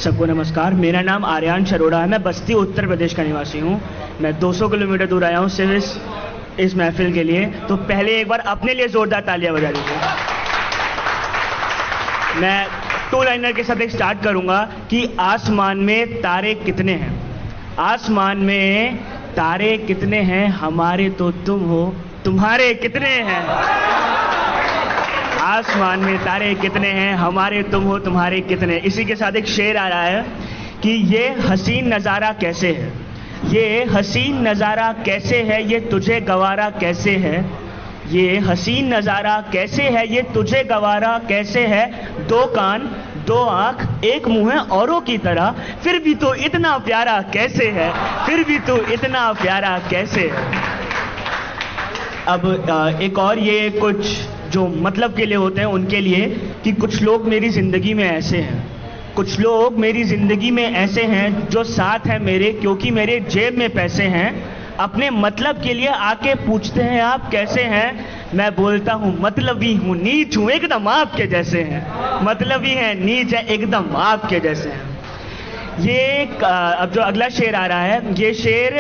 सबको नमस्कार। मेरा नाम आर्यन शरोड़ा है। मैं बस्ती उत्तर प्रदेश का निवासी हूँ। मैं 200 किलोमीटर दूर आया हूँ सिर्फ इस महफिल के लिए। तो पहले एक बार अपने लिए जोरदार तालियां बजा दीजिए। मैं टू लाइनर के साथ एक स्टार्ट करूंगा कि आसमान में तारे कितने हैं। आसमान में तारे कितने हैं, हमारे तो तुम हो, तुम्हारे कितने हैं। आसमान में तारे कितने हैं, हमारे तुम हो, तुम्हारे कितने। इसी के साथ एक शेर आ रहा है कि ये हसीन नज़ारा कैसे है, ये हसीन नज़ारा कैसे है, ये तुझे गवारा कैसे है। ये हसीन नज़ारा कैसे है, ये तुझे गवारा कैसे है। दो कान दो आंख एक मुंह है औरों की तरह, फिर भी तो इतना प्यारा कैसे है, फिर भी तो इतना प्यारा कैसे है। अब एक और ये कुछ जो मतलब के लिए होते हैं उनके लिए कि कुछ लोग मेरी जिंदगी में ऐसे हैं, कुछ लोग मेरी जिंदगी में ऐसे हैं जो साथ हैं मेरे क्योंकि मेरे जेब में पैसे हैं। अपने मतलब के लिए आके पूछते हैं आप कैसे हैं। मैं बोलता हूँ मतलबी हूँ, नीच हूँ, एकदम आपके जैसे हैं। मतलबी है, नीच है, एकदम आपके जैसे हैं। ये अब जो अगला शेर आ रहा है, ये शेर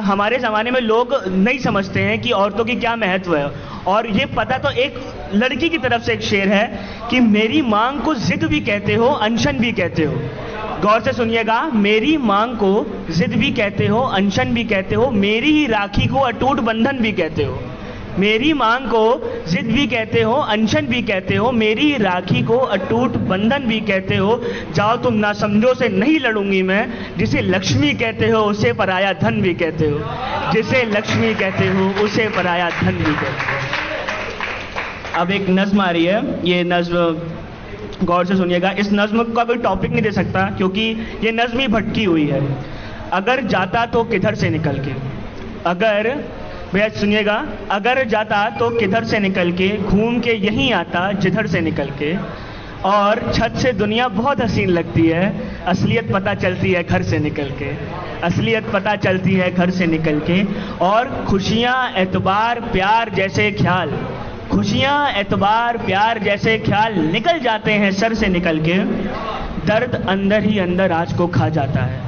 हमारे ज़माने में लोग नहीं समझते हैं कि औरतों की क्या महत्व है। और ये पता तो एक लड़की की तरफ से एक शेर है कि मेरी मांग को जिद भी कहते हो, अनशन भी कहते हो। गौर से सुनिएगा, मेरी मांग को जिद भी कहते हो, अनशन भी कहते हो, मेरी ही राखी को अटूट बंधन भी कहते हो। मेरी मांग को जिद भी कहते हो, अनशन भी कहते हो, मेरी राखी को अटूट बंधन भी कहते हो। जाओ तुम ना समझो से नहीं लड़ूंगी मैं, जिसे लक्ष्मी कहते हो उसे पराया धन भी कहते हो, जिसे लक्ष्मी कहते हो उसे पराया धन भी कहते हो। अब एक नज्म आ रही है, ये नज्म गौर से सुनिएगा। इस नज्म का कोई टॉपिक नहीं दे सकता क्योंकि ये नज्म ही भटकी हुई है। अगर जाता तो किधर से निकल के, अगर भैया सुनिएगा, अगर जाता तो किधर से निकल के, घूम के यहीं आता जिधर से निकल के। और छत से दुनिया बहुत हसीन लगती है, असलियत पता चलती है घर से निकल के, असलियत पता चलती है घर से निकल के। और खुशियाँ एतबार प्यार जैसे ख्याल, खुशियाँ एतबार प्यार जैसे ख्याल निकल जाते हैं सर से निकल के। दर्द अंदर ही अंदर आज को खा जाता है,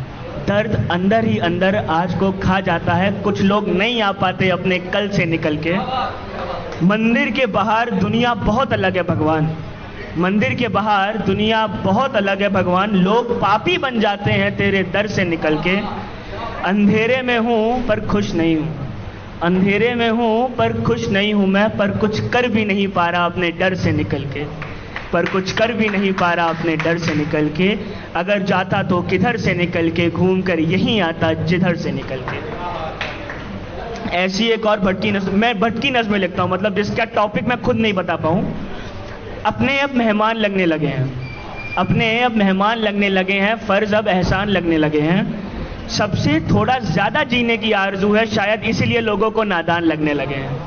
दर्द अंदर ही अंदर आज को खा जाता है। कुछ लोग नहीं आ पाते अपने कल से निकल के। मंदिर के बाहर दुनिया बहुत अलग है भगवान, मंदिर के बाहर दुनिया बहुत अलग है भगवान। लोग पापी बन जाते हैं तेरे दर से निकल के। अंधेरे में हूँ पर खुश नहीं हूँ, अंधेरे में हूँ पर खुश नहीं हूँ मैं, पर कुछ कर भी नहीं पा रहा अपने डर से निकल के, पर कुछ कर भी नहीं पा रहा अपने डर से निकल के। अगर जाता तो किधर से निकल के, घूम कर यहीं आता जिधर से निकल के। ऐसी एक और भटकी नज़्म, मैं भटकी नज़्म में लिखता हूँ, मतलब जिसका टॉपिक मैं खुद नहीं बता पाऊँ। अपने अब मेहमान लगने लगे हैं, अपने अब मेहमान लगने लगे हैं, फ़र्ज़ अब एहसान लगने लगे हैं। सबसे थोड़ा ज़्यादा जीने की आरज़ू है, शायद इसीलिए लोगों को नादान लगने लगे हैं।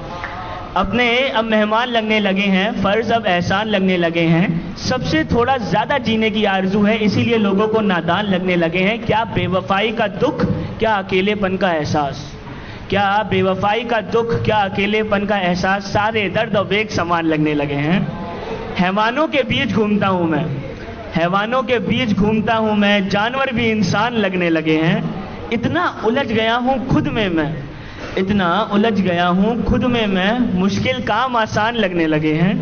अपने अब मेहमान लगने लगे हैं, फ़र्ज़ अब एहसान लगने लगे हैं। सबसे थोड़ा ज़्यादा जीने की आरज़ू है, इसीलिए लोगों को नादान लगने लगे हैं। क्या बेवफाई का दुख, क्या अकेलेपन का एहसास, क्या बेवफाई का दुख, क्या अकेलेपन का एहसास, सारे दर्द अब एक समान लगने लगे हैं। हैवानों के बीच घूमता हूँ मैं, हैवानों के बीच घूमता हूँ मैं, जानवर भी इंसान लगने लगे हैं। इतना उलझ गया हूँ खुद में मैं, इतना उलझ गया हूँ खुद में मैं, मुश्किल काम आसान लगने लगे हैं।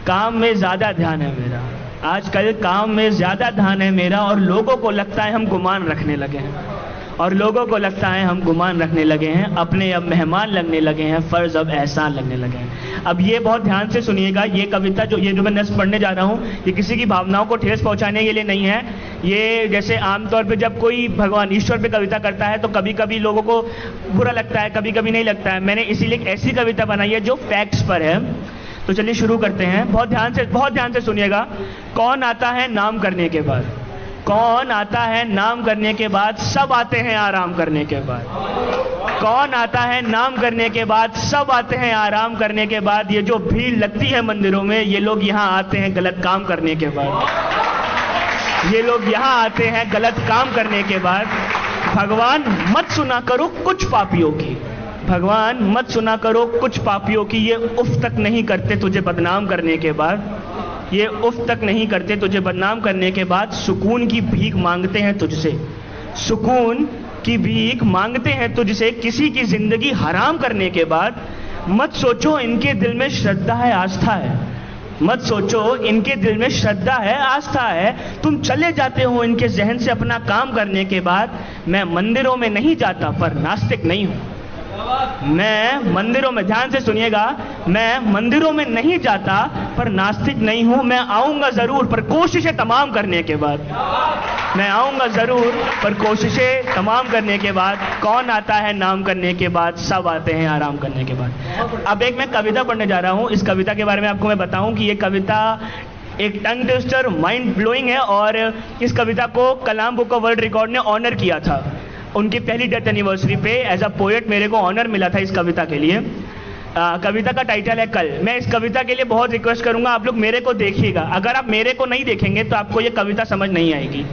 काम में ज़्यादा ध्यान है मेरा, आजकल काम में ज़्यादा ध्यान है मेरा। और लोगों को लगता है हम गुमान रखने लगे हैं, और लोगों को लगता है हम गुमान रखने लगे हैं। अपने अब मेहमान लगने लगे हैं, फ़र्ज़ अब एहसान लगने लगे हैं। अब ये बहुत ध्यान से सुनिएगा, ये कविता जो मैं नज़्म पढ़ने जा रहा हूँ, ये किसी की भावनाओं को ठेस पहुँचाने के लिए नहीं है। ये जैसे आमतौर पे जब कोई भगवान ईश्वर पे कविता करता है तो कभी कभी लोगों को बुरा लगता है, कभी कभी नहीं लगता है। मैंने इसीलिए एक ऐसी कविता बनाई है जो फैक्ट्स पर है। तो चलिए शुरू करते हैं। बहुत ध्यान से सुनिएगा। कौन आता है नाम करने के बाद, कौन आता है नाम करने के बाद, सब आते हैं आराम करने के बाद। कौन आता है नाम करने के बाद, सब आते हैं आराम करने के बाद। ये जो भीड़ लगती है मंदिरों में, ये लोग यहाँ आते हैं गलत काम करने के बाद, ये लोग यहाँ आते हैं गलत काम करने के बाद। भगवान मत सुना करो कुछ पापियों की, भगवान मत सुना करो कुछ पापियों की, ये उफ तक नहीं करते तुझे बदनाम करने के बाद। ये उफ तक नहीं करते तुझे बदनाम करने के बाद, सुकून की भीख मांगते हैं तुझसे, सुकून की भीख मांगते हैं तुझसे किसी की जिंदगी हराम करने के बाद। मत सोचो इनके दिल में श्रद्धा है आस्था है, मत सोचो इनके दिल में श्रद्धा है आस्था है, तुम चले जाते हो इनके जहन से अपना काम करने के बाद। मैं मंदिरों में नहीं जाता पर नास्तिक नहीं हूं, मैं मंदिरों में, ध्यान से सुनिएगा, मैं मंदिरों में नहीं जाता पर नास्तिक नहीं हूं। मैं आऊंगा जरूर पर कोशिशें तमाम करने के बाद, मैं आऊंगा जरूर पर कोशिशें तमाम करने के बाद। कौन आता है नाम करने के बाद, सब आते हैं आराम करने के बाद। अब एक मैं कविता पढ़ने जा रहा हूं, इस कविता के बारे में आपको मैं बताऊं कि ये कविता एक टंग ट्विस्टर, माइंड ब्लोइंग है और इस कविता को कलाम बुक ऑफ वर्ल्ड रिकॉर्ड ने ऑनर किया था। उनकी पहली डेथ एनिवर्सरी पे एज अ पोएट मेरे को ऑनर मिला था इस कविता के लिए। कविता का टाइटल है कल। मैं इस कविता के लिए बहुत रिक्वेस्ट करूंगा आप लोग मेरे को देखिएगा, अगर आप मेरे को नहीं देखेंगे तो आपको ये कविता समझ नहीं आएगी।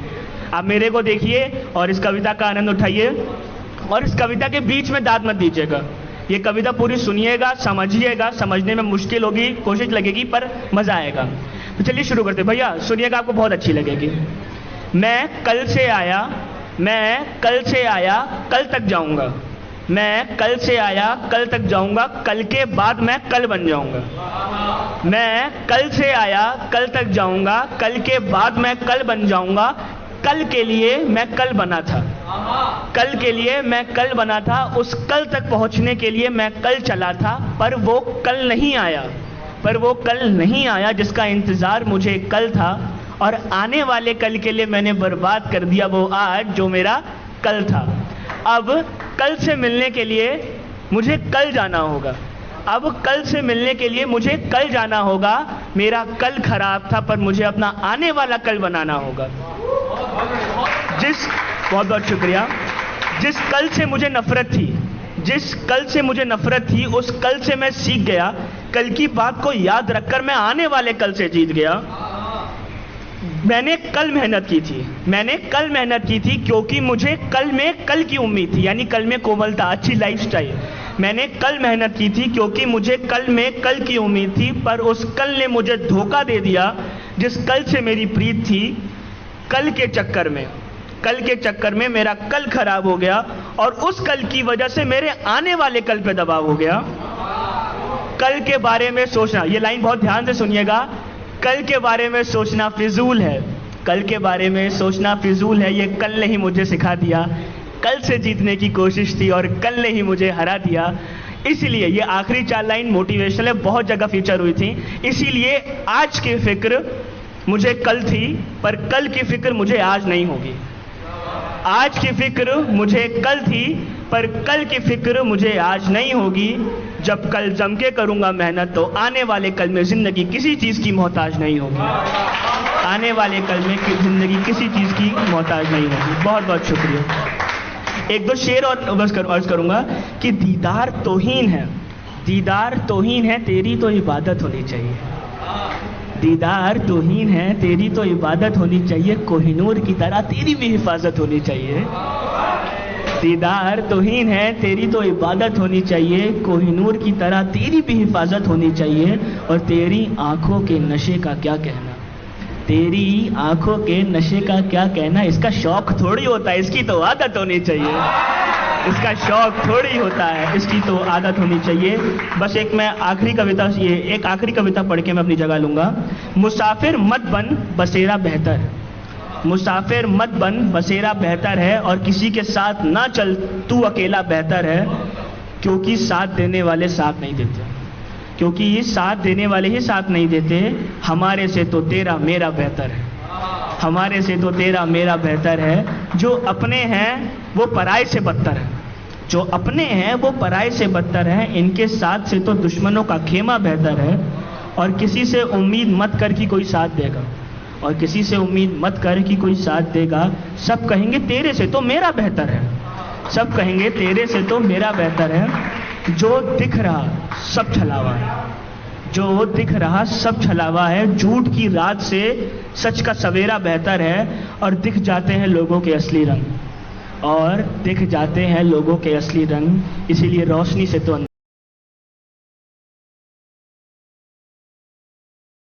आप मेरे को देखिए और इस कविता का आनंद उठाइए और इस कविता के बीच में दाद मत दीजिएगा। ये कविता पूरी सुनिएगा, समझिएगा, समझने में मुश्किल होगी, कोशिश लगेगी पर मजा आएगा। तो चलिए शुरू करते भैया, सुनिएगा आपको बहुत अच्छी लगेगी। मैं कल से आया, मैं कल से आया कल तक जाऊंगा, मैं कल से आया कल तक जाऊंगा, कल के बाद मैं कल बन जाऊंगा। मैं कल से आया कल तक जाऊंगा, कल के बाद मैं कल बन जाऊंगा। कल के लिए मैं कल बना था, कल के लिए मैं कल बना था, उस कल तक पहुंचने के लिए मैं कल चला था, पर वो कल नहीं आया, पर वो कल नहीं आया जिसका इंतजार मुझे कल था। और आने वाले कल के लिए मैंने बर्बाद कर दिया वो आज जो मेरा कल था। अब कल से मिलने के लिए मुझे कल जाना होगा, अब कल से मिलने के लिए मुझे कल जाना होगा। मेरा कल खराब था पर मुझे अपना आने वाला कल बनाना होगा। बहुत बहुत शुक्रिया। जिस कल से मुझे नफरत थी, जिस कल से मुझे नफरत थी, उस कल से मैं सीख गया। कल की बात को याद रखकर मैं आने वाले कल से जीत गया। मैंने कल मेहनत की थी, मैंने कल मेहनत की थी क्योंकि मुझे कल में कल की उम्मीद थी, यानी कल में कोमलता, अच्छी लाइफस्टाइल। मैंने कल मेहनत की थी क्योंकि मुझे कल में कल की उम्मीद थी, पर उस कल ने मुझे धोखा दे दिया जिस कल से मेरी प्रीत थी। कल के चक्कर में, कल के चक्कर में मेरा कल खराब हो गया और उस कल की वजह से मेरे आने वाले कल पे दबाव हो गया। कल के बारे में सोचना, ये लाइन बहुत ध्यान से सुनिएगा, कल के बारे में सोचना फिजूल है, कल के बारे में सोचना फिजूल है। ये कल ने ही मुझे सिखा दिया, कल से जीतने की कोशिश थी और कल ने ही मुझे हरा दिया। इसीलिए ये आखिरी 4 लाइन मोटिवेशनल है, बहुत जगह फीचर हुई थी। इसीलिए आज की फिक्र मुझे कल थी पर कल की फिक्र मुझे आज नहीं होगी। आज की फिक्र मुझे कल थी पर कल की फिक्र मुझे आज नहीं होगी। जब कल जम के करूंगा मेहनत तो आने वाले कल में जिंदगी किसी चीज की मोहताज नहीं होगी, आने वाले कल में जिंदगी किसी चीज की मोहताज नहीं होगी। बहुत बहुत शुक्रिया। एक दो शेर और अर्ज करूंगा कि दीदार तौहीन है, दीदार तौहीन है, तेरी तो इबादत होनी चाहिए। दीदार तौहीन है, तेरी तो इबादत होनी चाहिए, कोहिनूर की तरह तेरी भी हिफाजत होनी चाहिए। दीदार तौहीन है, तेरी तो इबादत होनी चाहिए, कोहिनूर की तरह तेरी भी हिफाजत होनी चाहिए। और तेरी आंखों के नशे का क्या कहना, तेरी आंखों के नशे का क्या कहना। इसका शौक थोड़ी होता है, इसकी तो आदत होनी चाहिए, इसका शौक थोड़ी होता है, इसकी तो आदत होनी चाहिए। बस एक मैं आखिरी कविता, ये एक आखिरी कविता पढ़ के मैं अपनी जगह लूंगा। मुसाफिर मत बन बसेरा बेहतर, मुसाफिर मत बन बसेरा बेहतर है, और किसी के साथ ना चल तू अकेला बेहतर है। क्योंकि साथ देने वाले साथ नहीं देते, क्योंकि ये साथ देने वाले ही साथ नहीं देते। हमारे से तो तेरा मेरा बेहतर है, हमारे से तो तेरा मेरा बेहतर है। जो अपने हैं वो पराये से बदतर है, जो अपने हैं वो पराये से बदतर है। इनके साथ से तो दुश्मनों का खेमा बेहतर है। और किसी से उम्मीद मत कर कि कोई साथ देगा, और किसी से उम्मीद मत कर कि कोई साथ देगा। सब कहेंगे तेरे से तो मेरा बेहतर है, सब कहेंगे तेरे से तो मेरा बेहतर है। जो दिख रहा सब छलावा है, जो दिख रहा सब छलावा है। झूठ की रात से सच का सवेरा बेहतर है। और दिख जाते हैं लोगों के असली रंग, और दिख जाते हैं लोगों के असली रंग। इसीलिए रोशनी से तो